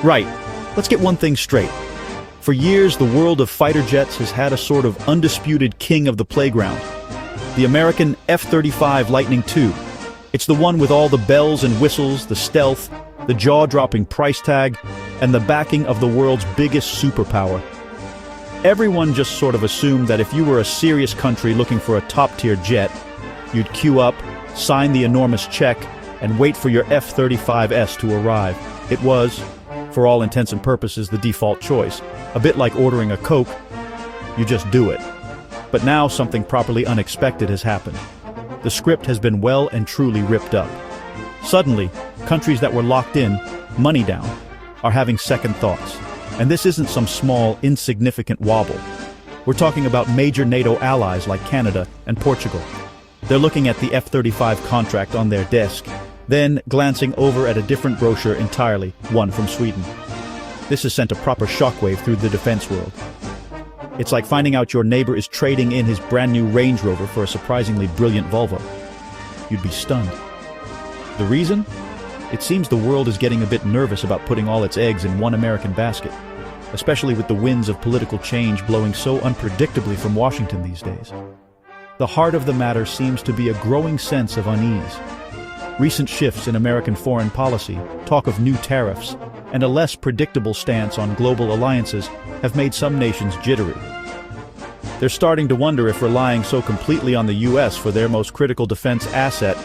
Right, let's get one thing straight. For years, the world of fighter jets has had a sort of undisputed king of the playground. The American F-35 Lightning II. It's the one with all the bells and whistles, the stealth, the jaw-dropping price tag, and the backing of the world's biggest superpower. Everyone just sort of assumed that if you were a serious country looking for a top-tier jet, you'd queue up, sign the enormous check, and wait for your F-35S to arrive. It was, for all intents and purposes, the default choice. A bit like ordering a Coke, you just do it. But now something properly unexpected has happened. The script has been well and truly ripped up. Suddenly, countries that were locked in, money down, are having second thoughts. And this isn't some small, insignificant wobble. We're talking about major NATO allies like Canada and Portugal. They're looking at the F-35 contract on their desk, then glancing over at a different brochure entirely, one from Sweden. This has sent a proper shockwave through the defense world. It's like finding out your neighbor is trading in his brand new Range Rover for a surprisingly brilliant Volvo. You'd be stunned. The reason? It seems the world is getting a bit nervous about putting all its eggs in one American basket, especially with the winds of political change blowing so unpredictably from Washington these days. The heart of the matter seems to be a growing sense of unease. Recent shifts in American foreign policy, talk of new tariffs, and a less predictable stance on global alliances have made some nations jittery. They're starting to wonder if relying so completely on the US for their most critical defense asset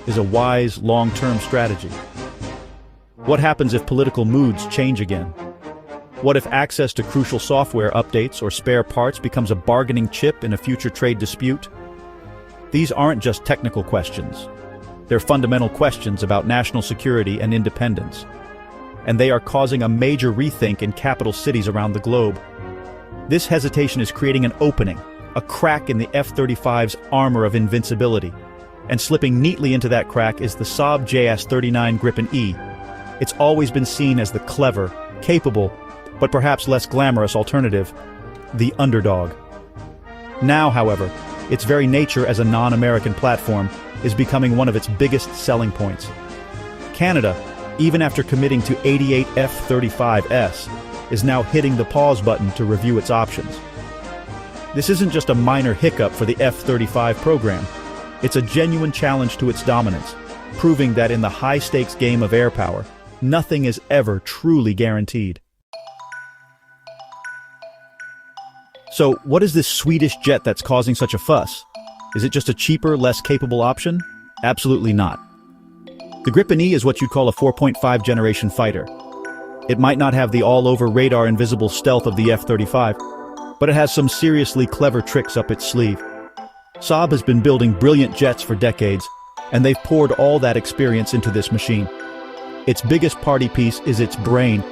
is a wise, long-term strategy. What happens if political moods change again? What if access to crucial software updates or spare parts becomes a bargaining chip in a future trade dispute? These aren't just technical questions. They're fundamental questions about national security and independence. And they are causing a major rethink in capital cities around the globe. This hesitation is creating an opening, a crack in the F-35's armor of invincibility. And slipping neatly into that crack is the Saab Gripen Gripen E. It's always been seen as the clever, capable, but perhaps less glamorous alternative, the underdog. Now, however, its very nature as a non-American platform is becoming one of its biggest selling points. Canada, even after committing to 88 F-35s, is now hitting the pause button to review its options. This isn't just a minor hiccup for the F-35 program. It's a genuine challenge to its dominance, proving that in the high-stakes game of air power, nothing is ever truly guaranteed. So, what is this Swedish jet that's causing such a fuss? Is it just a cheaper, less capable option? Absolutely not. The Gripen E is what you'd call a 4.5 generation fighter. It might not have the all-over radar invisible stealth of the F-35, but it has some seriously clever tricks up its sleeve. Saab has been building brilliant jets for decades, and they've poured all that experience into this machine. Its biggest party piece is its brain,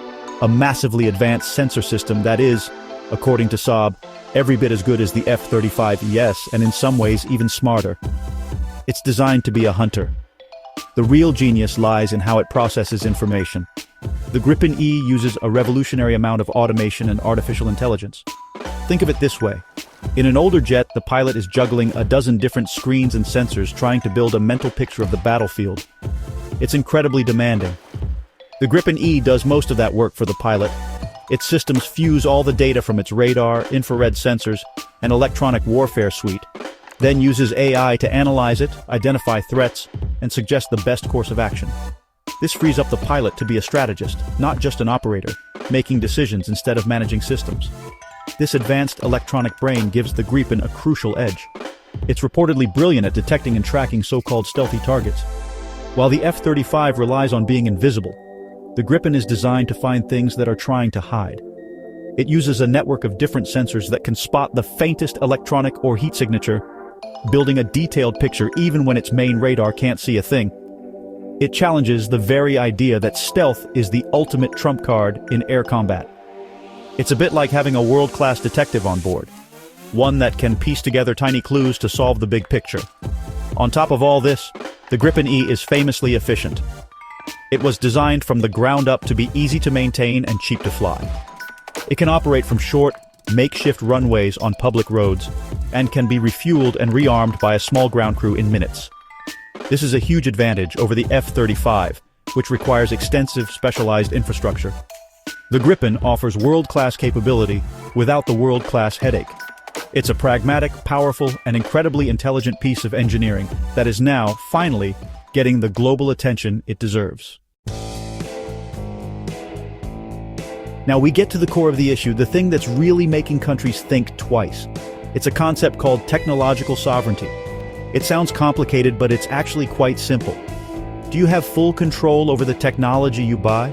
a massively advanced sensor system that is, according to Saab, every bit as good as the F-35ES, and in some ways even smarter. It's designed to be a hunter. The real genius lies in how it processes information. The Gripen E uses a revolutionary amount of automation and artificial intelligence. Think of it this way. In an older jet, the pilot is juggling a dozen different screens and sensors trying to build a mental picture of the battlefield. It's incredibly demanding. The Gripen E does most of that work for the pilot. Its systems fuse all the data from its radar, infrared sensors, and electronic warfare suite, then uses AI to analyze it, identify threats, and suggest the best course of action. This frees up the pilot to be a strategist, not just an operator, making decisions instead of managing systems. This advanced electronic brain gives the Gripen a crucial edge. It's reportedly brilliant at detecting and tracking so-called stealthy targets. While the F-35 relies on being invisible, the Gripen is designed to find things that are trying to hide. It uses a network of different sensors that can spot the faintest electronic or heat signature, building a detailed picture even when its main radar can't see a thing. It challenges the very idea that stealth is the ultimate trump card in air combat. It's a bit like having a world-class detective on board, one that can piece together tiny clues to solve the big picture. On top of all this, the Gripen E is famously efficient. It was designed from the ground up to be easy to maintain and cheap to fly. It can operate from short, makeshift runways on public roads, and can be refueled and rearmed by a small ground crew in minutes. This is a huge advantage over the F-35, which requires extensive specialized infrastructure. The Gripen offers world-class capability without the world-class headache. It's a pragmatic, powerful, and incredibly intelligent piece of engineering that is now, finally, getting the global attention it deserves. Now we get to the core of the issue, the thing that's really making countries think twice. It's a concept called technological sovereignty. It sounds complicated, but it's actually quite simple. Do you have full control over the technology you buy?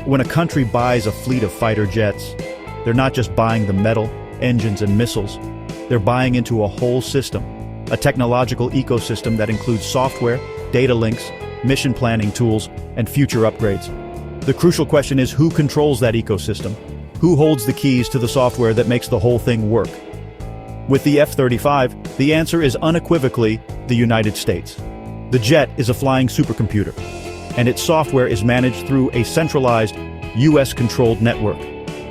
When a country buys a fleet of fighter jets, they're not just buying the metal, engines, and missiles. They're buying into a whole system, a technological ecosystem that includes software, data links, mission planning tools, and future upgrades. The crucial question is, who controls that ecosystem? Who holds the keys to the software that makes the whole thing work? With the F-35, the answer is unequivocally the United States. The jet is a flying supercomputer, and its software is managed through a centralized, US-controlled network.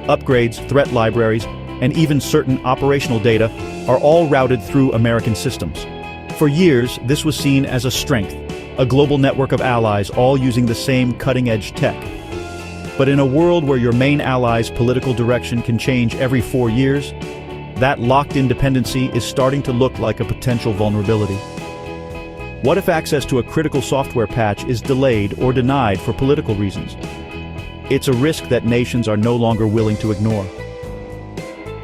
Upgrades, threat libraries, and even certain operational data are all routed through American systems. For years, this was seen as a strength, a global network of allies all using the same cutting-edge tech. But in a world where your main ally's political direction can change every 4 years, that locked-in dependency is starting to look like a potential vulnerability. What if access to a critical software patch is delayed or denied for political reasons? It's a risk that nations are no longer willing to ignore.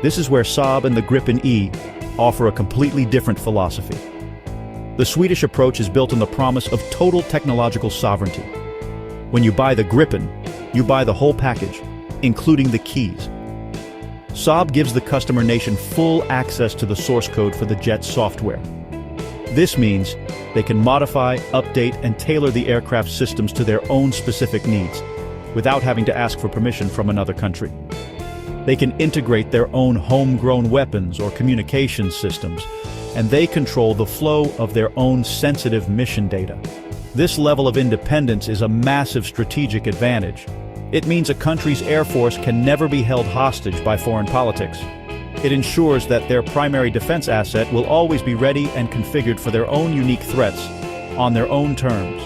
This is where Saab and the Gripen E offer a completely different philosophy. The Swedish approach is built on the promise of total technological sovereignty. When you buy the Gripen, you buy the whole package, including the keys. Saab gives the customer nation full access to the source code for the jet's software. This means they can modify, update, and tailor the aircraft systems to their own specific needs, without having to ask for permission from another country. They can integrate their own homegrown weapons or communication systems, and they control the flow of their own sensitive mission data. This level of independence is a massive strategic advantage. It means a country's air force can never be held hostage by foreign politics. It ensures that their primary defense asset will always be ready and configured for their own unique threats, on their own terms.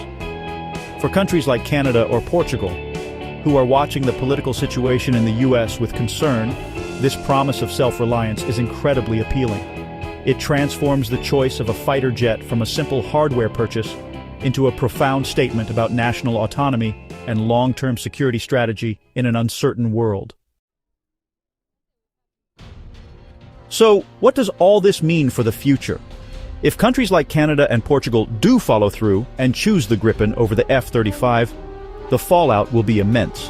For countries like Canada or Portugal, who are watching the political situation in the US with concern, this promise of self-reliance is incredibly appealing. It transforms the choice of a fighter jet from a simple hardware purchase into a profound statement about national autonomy and long-term security strategy in an uncertain world. So, what does all this mean for the future? If countries like Canada and Portugal do follow through and choose the Gripen over the F-35, the fallout will be immense.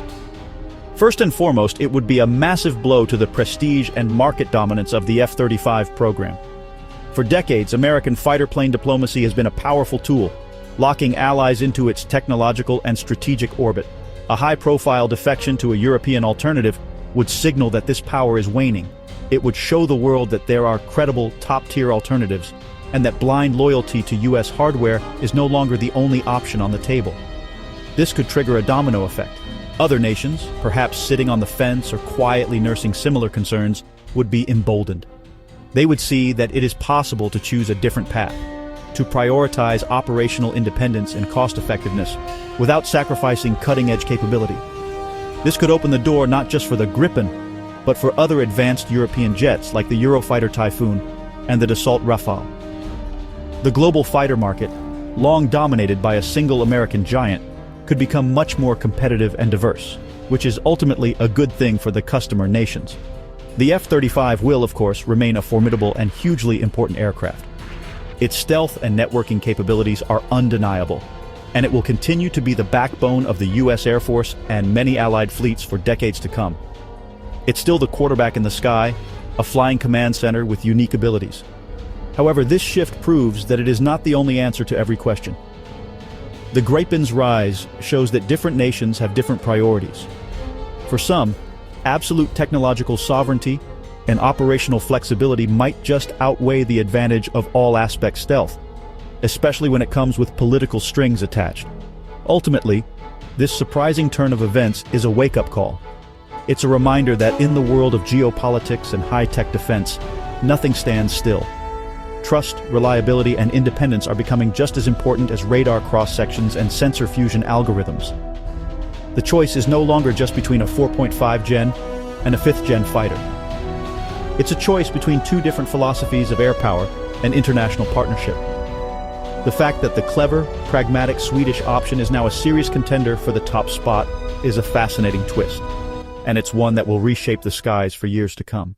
First and foremost, it would be a massive blow to the prestige and market dominance of the F-35 program. For decades, American fighter plane diplomacy has been a powerful tool, locking allies into its technological and strategic orbit. A high-profile defection to a European alternative would signal that this power is waning. It would show the world that there are credible, top-tier alternatives, and that blind loyalty to US hardware is no longer the only option on the table. This could trigger a domino effect. Other nations, perhaps sitting on the fence or quietly nursing similar concerns, would be emboldened. They would see that it is possible to choose a different path, to prioritize operational independence and cost-effectiveness without sacrificing cutting-edge capability. This could open the door not just for the Gripen, but for other advanced European jets like the Eurofighter Typhoon and the Dassault Rafale. The global fighter market, long dominated by a single American giant, could become much more competitive and diverse, which is ultimately a good thing for the customer nations. The F-35 will, of course, remain a formidable and hugely important aircraft. Its stealth and networking capabilities are undeniable, and it will continue to be the backbone of the US Air Force and many allied fleets for decades to come. It's still the quarterback in the sky, a flying command center with unique abilities. However, this shift proves that it is not the only answer to every question. The Gripen's rise shows that different nations have different priorities. For some, absolute technological sovereignty and operational flexibility might just outweigh the advantage of all-aspect stealth, especially when it comes with political strings attached. Ultimately, this surprising turn of events is a wake-up call. It's a reminder that in the world of geopolitics and high-tech defense, nothing stands still. Trust, reliability, and independence are becoming just as important as radar cross-sections and sensor fusion algorithms. The choice is no longer just between a 4.5 gen and a 5th gen fighter. It's a choice between two different philosophies of air power and international partnership. The fact that the clever, pragmatic Swedish option is now a serious contender for the top spot is a fascinating twist, and it's one that will reshape the skies for years to come.